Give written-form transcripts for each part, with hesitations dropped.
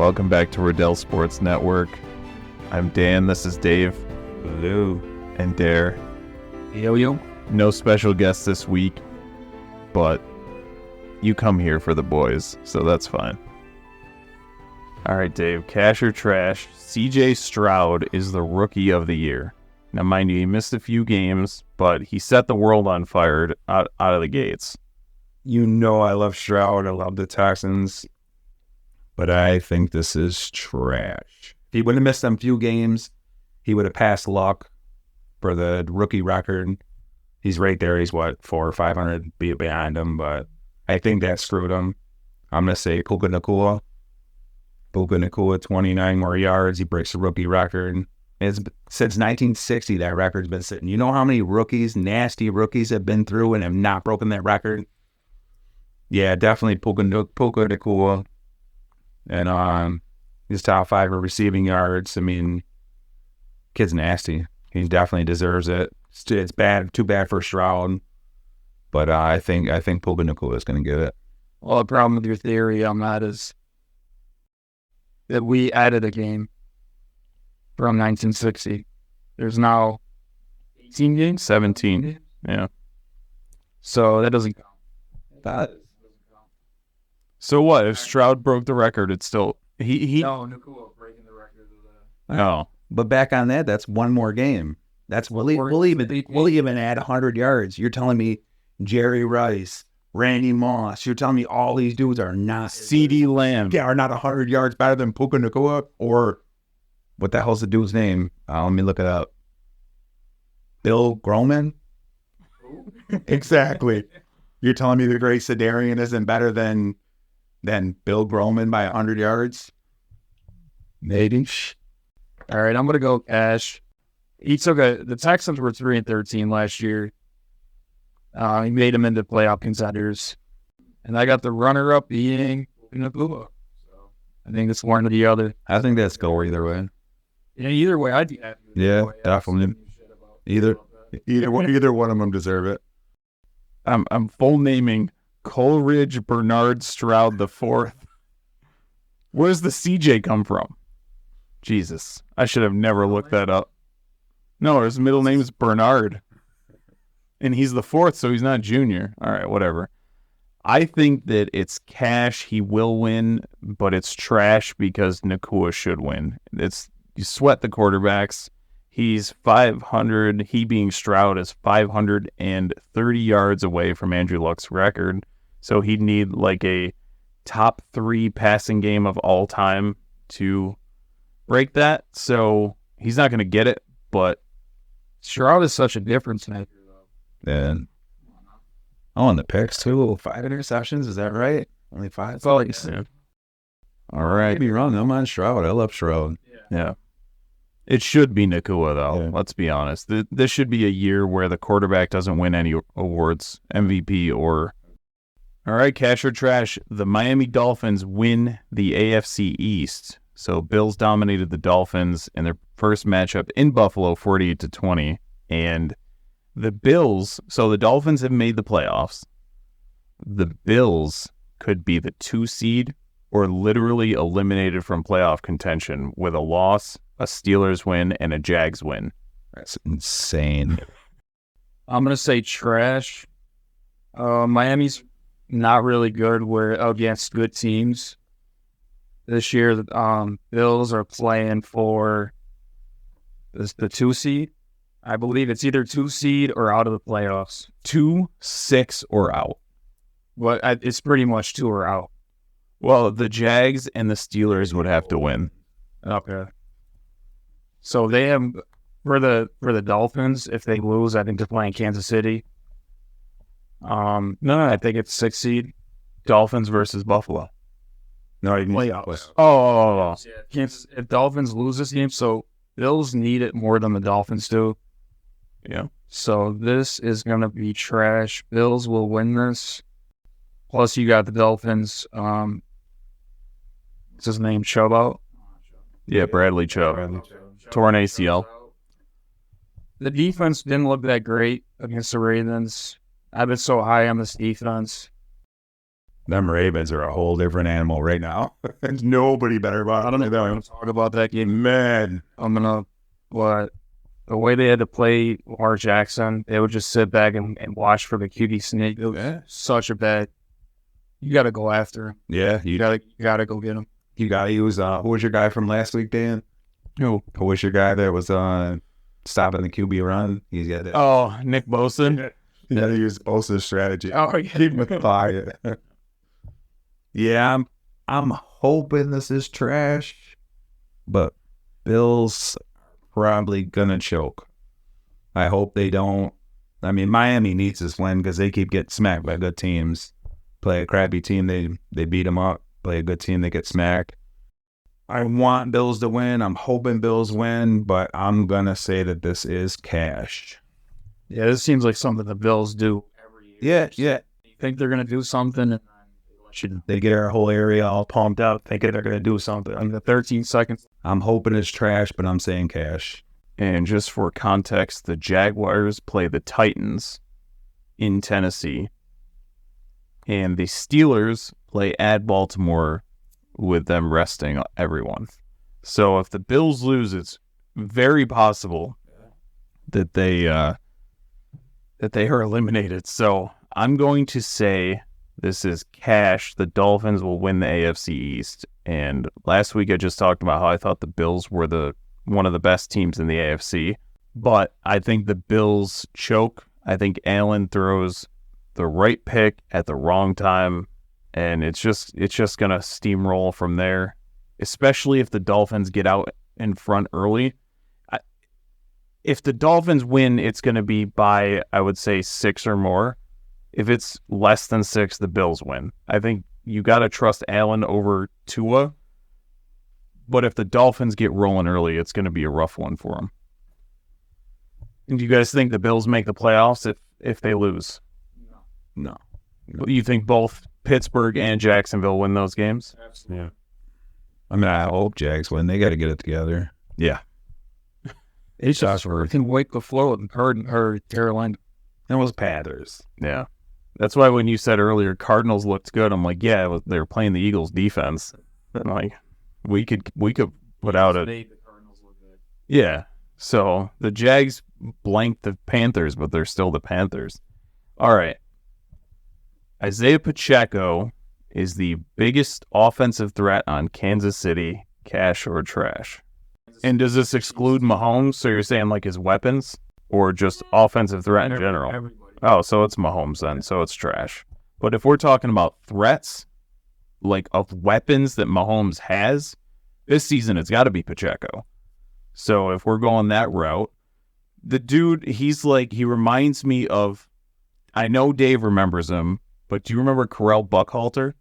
Welcome back to Riddell Sports Network. I'm Dan. This is Dave. Hello. And Dare. Yo. No special guests this week, but you come here for the boys, so that's fine. All right, Dave. Cash or trash? C.J. Stroud is the rookie of the year. Now, mind you, he missed a few games, but he set the world on fire out of the gates. You know I love Stroud. I love the Texans. But I think this is trash. If he wouldn't have missed them few games, he would have passed Luck for the rookie record. He's right there. He's, 400 or 500 behind him, but I think that screwed him. I'm going to say Puka Nacua. 29 more yards. He breaks the rookie record. Since 1960, that record's been sitting. You know how many nasty rookies have been through and have not broken that record? Yeah, definitely Puka Nacua. And he's top 5 for receiving yards. I mean, kid's nasty. He definitely deserves it. It's bad, too bad for Stroud. But I think Puka Nacua is going to get it. Well, the problem with your theory on that is that we added a game from 1960. There's now 18 games? 17. Yeah. So that doesn't count. So what? If Stroud broke the record, it's still... he No, Nacua breaking the record of that. Oh. But back on that, that's one more game. We'll even add 100 yards. You're telling me Jerry Rice, Randy Moss, you're telling me all these dudes are not... CeeDee Lamb. Yeah, are not 100 yards better than Puka Nacua? Or what the hell's the dude's name? Let me look it up. Bill Groman? Exactly. You're telling me the great Sedarian isn't better than Bill Groman by 100 yards? Maybe. All right, I'm going to go cash. The Texans were 3-13 last year. He made them into playoff contenders. And I got the runner-up being Nacua. So I think it's one or the other. I think that's go either way. Yeah, either way, I'd be happy. Yeah, definitely. Either one of them deserve it. I'm full naming Coleridge Bernard Stroud IV. Where's the CJ come from? Jesus, I should have never looked that up. No, his middle name is Bernard. And he's the 4th, so he's not junior. All right, whatever. I think that it's cash. He will win, but it's trash because Nacua should win. You sweat the quarterbacks. He's 500. He being Stroud is 530 yards away from Andrew Luck's record. So he'd need like a top 3 passing game of all time to break that. So he's not going to get it, but Stroud is such a difference maker, though. Yeah. Oh, and the picks too. 5 interceptions. Is that right? Only 5? That's all he said. All right. I could be wrong. I'm on Stroud. I love Stroud. Yeah. It should be Nacua, though. Yeah. Let's be honest. This should be a year where the quarterback doesn't win any awards, MVP or... All right, cash or trash. The Miami Dolphins win the AFC East. So Bills dominated the Dolphins in their first matchup in Buffalo, 48-20. And the Bills... So the Dolphins have made the playoffs. The Bills could be the 2 seed or literally eliminated from playoff contention with a loss, a Steelers win, and a Jags win. That's insane. I'm going to say trash. Miami's not really good against good teams. This year, the Bills are playing for the 2 seed. I believe it's either 2 seed or out of the playoffs. 2, 6, or out. Well, it's pretty much 2 or out. Well, the Jags and the Steelers would have to win. Okay. So they have for the Dolphins. If they lose, I think they're playing Kansas City. No, I think it's 6 seed. Dolphins versus Buffalo. No, Playoffs. Oh. If Dolphins lose this game, so Bills need it more than the Dolphins do. Yeah. So this is going to be trash. Bills will win this. Plus, you got the Dolphins. What's his name? Chubb? Yeah, Bradley Chubb. Torn ACL. The defense didn't look that great against the Ravens. I've been so high on this defense. Them Ravens are a whole different animal right now. There's nobody better. I don't know if I'm going to talk about that game. Man, The way they had to play Lamar Jackson, they would just sit back and watch for the QB sneak. It was such a bad. You got to go after him. yeah, You got to go get him. you got to use. Who was your guy from last week, Dan? Who? Who was your guy that was stopping the QB run? He's got that. Oh, Nick Bosa. You got to use Bosa's strategy. Oh, yeah. Yeah, I'm hoping this is trash, but Bills probably gonna choke. I hope they don't. I mean, Miami needs this win because they keep getting smacked by good teams. Play a crappy team, they beat them up. Play a good team, they get smacked. I want Bills to win. I'm hoping Bills win, but I'm gonna say that this is cash. Yeah, this seems like something the Bills do every year. Yeah. You think they're going to do something, and then they let you They get our whole area all pumped up, thinking they're gonna do something. in the 13 seconds. I'm hoping it's trash, but I'm saying cash. And just for context, the Jaguars play the Titans in Tennessee. And the Steelers play at Baltimore with them resting everyone. So if the Bills lose, it's very possible that they are eliminated. So I'm going to say this is cash. The Dolphins will win the AFC East. And last week I just talked about how I thought the Bills were one of the best teams in the AFC. But I think the Bills choke. I think Allen throws the right pick at the wrong time. And it's just going to steamroll from there, especially if the Dolphins get out in front early. If the Dolphins win, it's going to be by, I would say, 6 or more. If it's less than 6, the Bills win. I think you got to trust Allen over Tua. But if the Dolphins get rolling early, it's going to be a rough one for them. And do you guys think the Bills make the playoffs if they lose? No. You think both Pittsburgh and Jacksonville win those games? Absolutely. Yeah. I mean, I hope Jags win. They got to get it together. Yeah. It's just can wake the flow with Carolina. It was Panthers. Yeah. That's why when you said earlier Cardinals looked good, I'm like, yeah, they were playing the Eagles defense. I'm like, we could put out The Cardinals look good. Yeah. So the Jags blanked the Panthers, but they're still the Panthers. All right. Isaiah Pacheco is the biggest offensive threat on Kansas City, cash or trash. And does this exclude Mahomes? So you're saying like his weapons or just offensive threat in general? Everybody. Oh, so it's Mahomes then. So it's trash. But if we're talking about threats, like of weapons that Mahomes has, this season it's got to be Pacheco. So if we're going that route, the dude, he reminds me of, I know Dave remembers him, but do you remember Correll Buckhalter?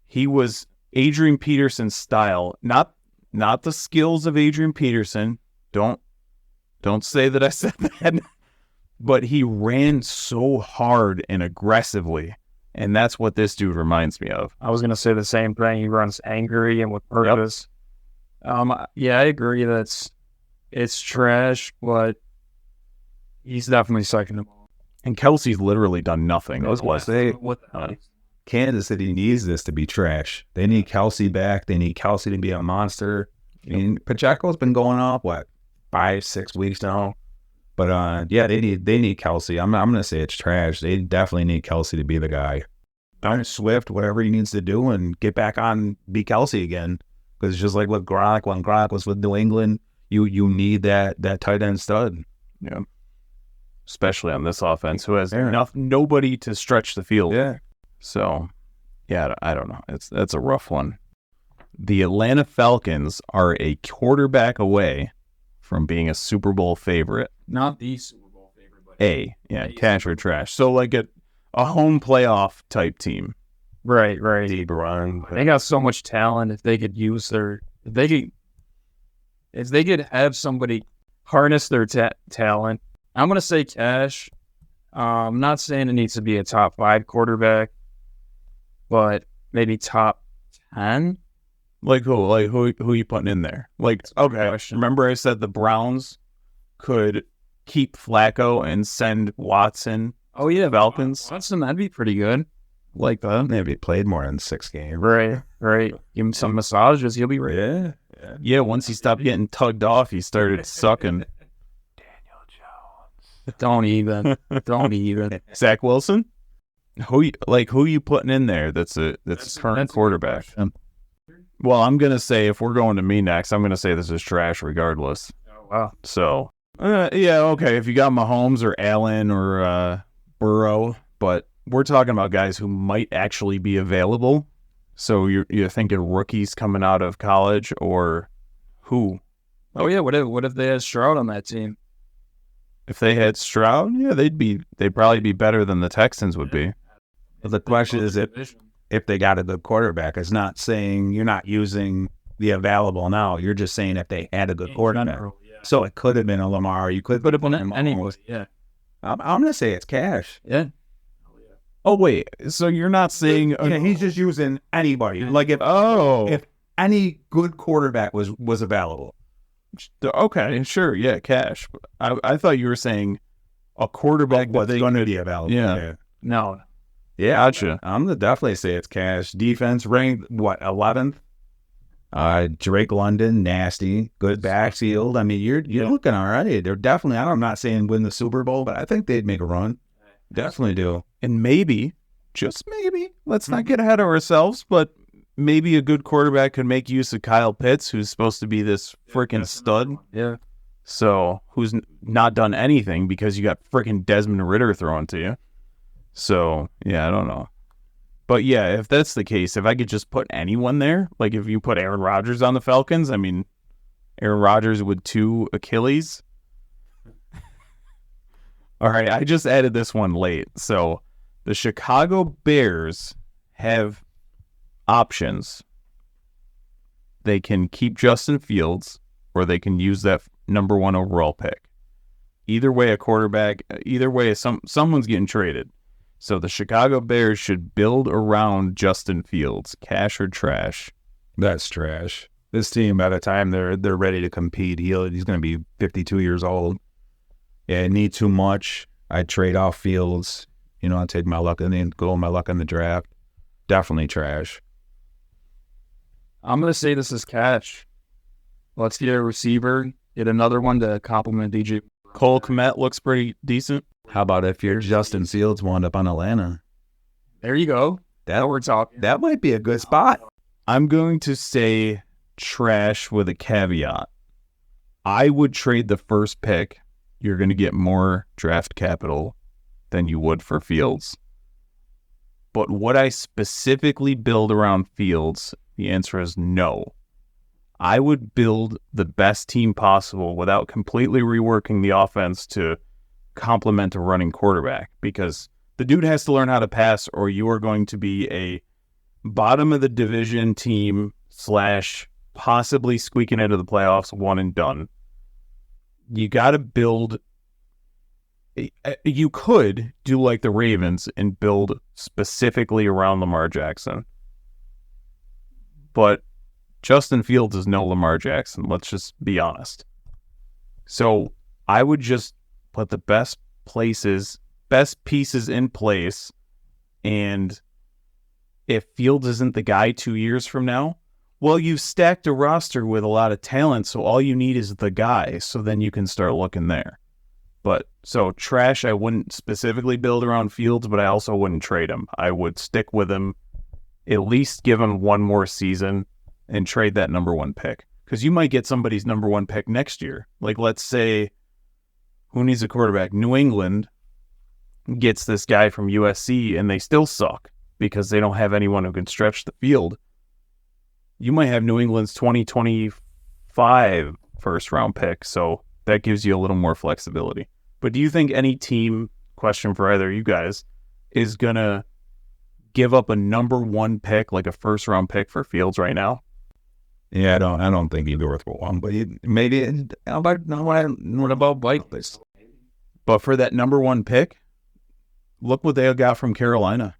He was Adrian Peterson's style, not the skills of Adrian Peterson. Don't say that I said that. But he ran so hard and aggressively, and that's what this dude reminds me of. I was going to say the same thing. He runs angry and with purpose. Yeah, I agree that it's trash, but he's definitely second to ball. And Kelsey's literally done nothing. I was going to say, What the hell? Kansas City needs this to be trash. They need Kelsey back. They need Kelsey to be a monster. I mean, Pacheco's been going off, 5-6 weeks now? But yeah, they need Kelsey. I'm going to say it's trash. They definitely need Kelsey to be the guy. Darn Swift, whatever he needs to do, and get back on, be Kelsey again. Because it's just like with Gronk, when Gronk was with New England, you need that tight end stud. Yeah. Especially on this offense, who has nobody to stretch the field. Yeah. So, yeah, I don't know. That's a rough one. The Atlanta Falcons are a quarterback away from being a Super Bowl favorite. Not the Super Bowl favorite, but Cash or trash. So like a home playoff type team. Right. Deep run. They got so much talent. If they could use if they could have somebody harness their talent. I'm gonna say cash. I'm not saying it needs to be a top 5 quarterback, but maybe top 10. Like who? Like who are you putting in there? Like, okay, remember I said the Browns could keep Flacco and send Watson. Oh yeah, Falcons. Watson, that'd be pretty good. like that. Maybe he played more than 6 games. Right. Give him some massages. He'll be ready. Yeah. Yeah, once he stopped getting tugged off, he started sucking. Don't even. Zach Wilson? Who you putting in there that's a current quarterback? Well, I'm going to say, if we're going to me next, I'm going to say this is trash regardless. Oh, wow. So, yeah, okay, if you got Mahomes or Allen or Burrow, but we're talking about guys who might actually be available. So you're thinking rookies coming out of college or who? Oh, yeah, what if they had Stroud on that team? If they had Stroud, yeah, they'd probably be better than the Texans would be. But the question is if they got a good quarterback. It's not saying you're not using the available now. You're just saying if they had a good quarterback. So it could have been a Lamar. You could have been anyone. Yeah. I'm going to say it's Cash. Yeah. Oh, wait. So you're not saying... Yeah, he's just using anybody. Like if any good quarterback was available. Okay, sure. Yeah, Cash. I thought you were saying a quarterback was going to be available. Yeah. No. Yeah, gotcha. I'm going to definitely say it's Cash. Defense ranked, 11th? Drake London, nasty. Good backfield. I mean, you're looking all right. They're definitely, I'm not saying win the Super Bowl, but I think they'd make a run. Definitely do. And maybe, just maybe, let's not get ahead of ourselves, but maybe a good quarterback could make use of Kyle Pitts, who's supposed to be this freaking stud. Yeah. So, who's not done anything because you got freaking Desmond Ridder throwing to you. So, yeah, I don't know. But yeah, if that's the case, if I could just put anyone there, like if you put Aaron Rodgers on the Falcons, I mean, Aaron Rodgers with 2 Achilles. All right, I just added this one late. So the Chicago Bears have options. They can keep Justin Fields or they can use that number 1 overall pick. Either way, someone's getting traded. So the Chicago Bears should build around Justin Fields. Cash or trash? That's trash. This team, by the time they're ready to compete, he's going to be 52 years old. Yeah, need too much. I'd trade off Fields. I'd take my luck and then go my luck in the draft. Definitely trash. I'm going to say this is Cash. Let's get a receiver, get another one to complement DJ. Cole Kmet looks pretty decent. How about if your Justin Fields wound up on Atlanta? There you go. That we're talking. That might be a good spot. I'm going to say trash with a caveat. I would trade the first pick. You're going to get more draft capital than you would for Fields. But would I specifically build around Fields? The answer is no. I would build the best team possible without completely reworking the offense to complement a running quarterback, because the dude has to learn how to pass or you are going to be a bottom of the division team / possibly squeaking into the playoffs, one and done. You got to build. You could do like the Ravens and build specifically around Lamar Jackson. But Justin Fields is no Lamar Jackson. Let's just be honest. So I would just put the best pieces in place. And if Fields isn't the guy 2 years from now, well, you've stacked a roster with a lot of talent. So all you need is the guy. So then you can start looking there. But so trash, I wouldn't specifically build around Fields, but I also wouldn't trade him. I would stick with him, at least give him one more season and trade that number 1 pick. Because you might get somebody's number 1 pick next year. Like, let's say, who needs a quarterback? New England gets this guy from USC and they still suck because they don't have anyone who can stretch the field. You might have New England's 2025 first round pick, so that gives you a little more flexibility. But do you think any team, question for either of you guys, is going to give up a number 1 pick, like a first round pick for Fields right now? Yeah, I don't think he'd be worth one, but maybe. What about Vikings? But for that number 1 pick, look what they got from Carolina.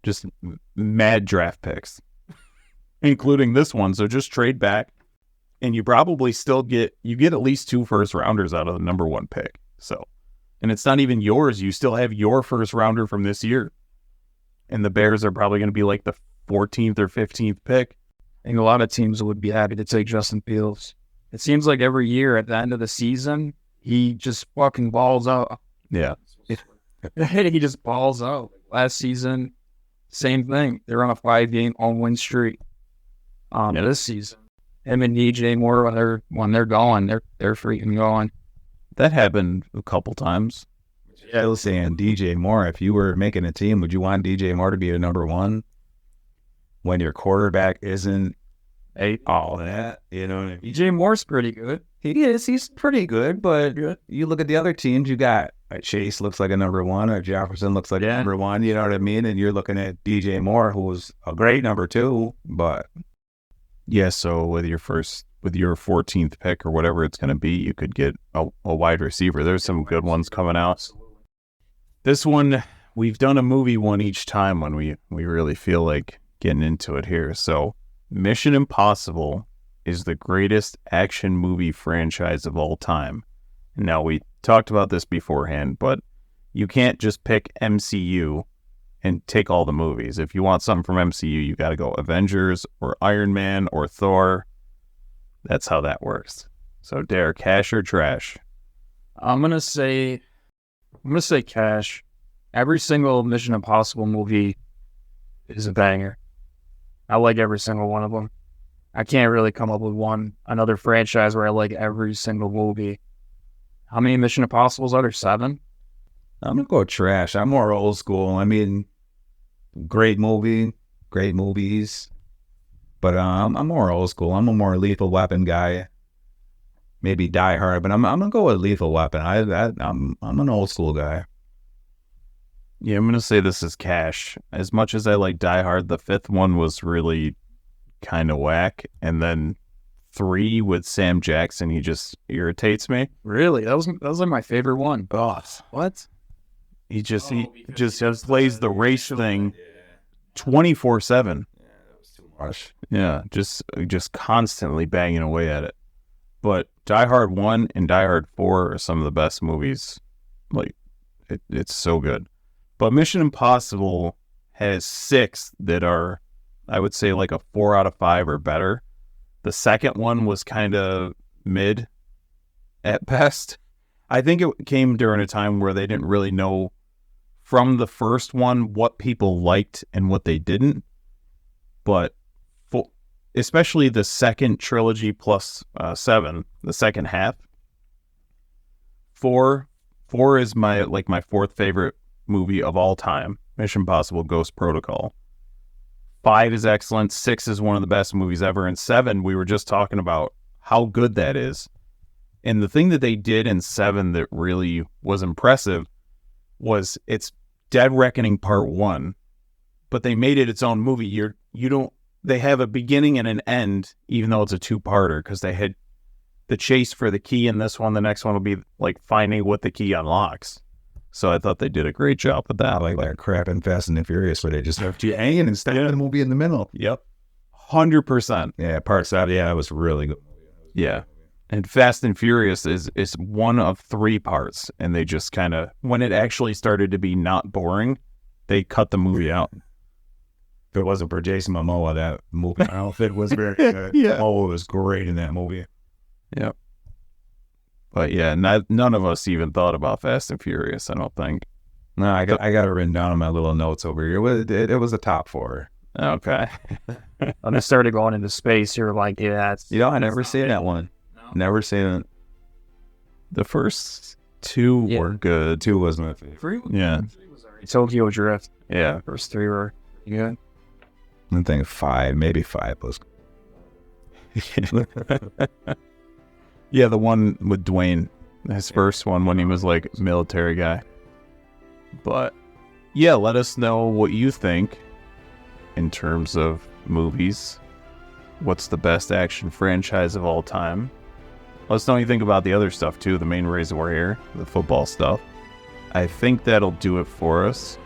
Just mad draft picks, including this one. So just trade back, and you probably still get at least 2 first rounders out of the number 1 pick. So, and it's not even yours. You still have your first rounder from this year. and the Bears are probably going to be like the 14th or 15th pick. I think a lot of teams would be happy to take Justin Fields. It seems like every year at the end of the season, he just fucking balls out. Yeah. He just balls out. Last season, same thing. They're on a 5-game home win streak. This season, him and DJ Moore, when they're going, they're freaking going. That happened a couple times. Still saying DJ Moore, if you were making a team, would you want DJ Moore to be the number one when your quarterback isn't all that? You know what I mean? DJ Moore's pretty good. He is. He's pretty good, but you look at the other teams, you got Chase looks like a number one, or Jefferson looks like a number one, you know what I mean? And you're looking at DJ Moore, who was a great number two, but... Yeah, so with your 14th pick or whatever it's going to be, you could get a wide receiver. There's some good ones coming out. This one, we've done a movie one each time when we really feel like getting into it here. So Mission Impossible is the greatest action movie franchise of all time. Now, we talked about this beforehand, but you can't just pick MCU and take all the movies. If you want something from MCU, you got to go Avengers or Iron Man or Thor. That's how that works. So, Dare, cash or trash? I'm gonna say cash. Every single Mission Impossible movie is a banger. I like every single one of them. I can't really come up with another franchise where I like every single movie. How many Mission Impossibles are there? 7? I'm going to go trash. I'm more old school. I mean, great movies, but I'm more old school. I'm a more Lethal Weapon guy. Maybe Die Hard, but I'm going to go with Lethal Weapon. I'm an old school guy. Yeah, I'm going to say this is cash. As much as I like Die Hard, the 5th one was really kind of whack. And then 3 with Sam Jackson, he just irritates me. Really? That was like my favorite one. Boss. What? He just plays the race thing 24/7. Yeah, that was too much. Yeah, just constantly banging away at it. But Die Hard 1 and Die Hard 4 are some of the best movies. Like, it's so good. But Mission Impossible has 6 that are, I would say, like a 4 out of 5 or better. The second one was kind of mid at best. I think it came during a time where they didn't really know from the first one what people liked and what they didn't. But especially the second trilogy plus 7, the second half. 4 is my 4th favorite movie of all time. Mission Impossible Ghost Protocol. 5 is excellent. 6 is one of the best movies ever. And 7, we were just talking about how good that is. And the thing that they did in 7 that really was impressive was it's Dead Reckoning Part 1, but they made it its own movie. They have a beginning and an end, even though it's a 2-parter, because they had the chase for the key in this one. The next one will be like finding what the key unlocks. So I thought they did a great job with that. Like that crap in Fast and the Furious where they just have you hanging and stab the movie in the middle. Yep. 100%. Yeah, Part 7. Yeah, it was really good. Yeah. And Fast and Furious is one of 3 parts. And they just kind of, when it actually started to be not boring, they cut the movie out. If it wasn't for Jason Momoa, that movie outfit was very good. Yeah. Oh, it was great in that movie. Yep. But yeah, none of us even thought about Fast and Furious, I don't think. No, I got it written down in my little notes over here. It was a top 4. Okay. When I started going into space, you're like, yeah, it's... I never seen that one. No. Never seen it. The first 2 were good. 2 was my favorite. 3 Yeah. was alreght. Tokyo Drift. Yeah. First 3 were good. I think 5, maybe 5 was good. Yeah, the one with Dwayne, his first one when he was like military guy. But yeah, let us know what you think in terms of movies. What's the best action franchise of all time? Let us know what you think about the other stuff too, the main reason we're here, the football stuff. I think that'll do it for us.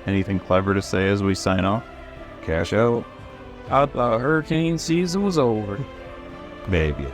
Anything clever to say as we sign off? Cash out. I thought hurricane season was over. Maybe.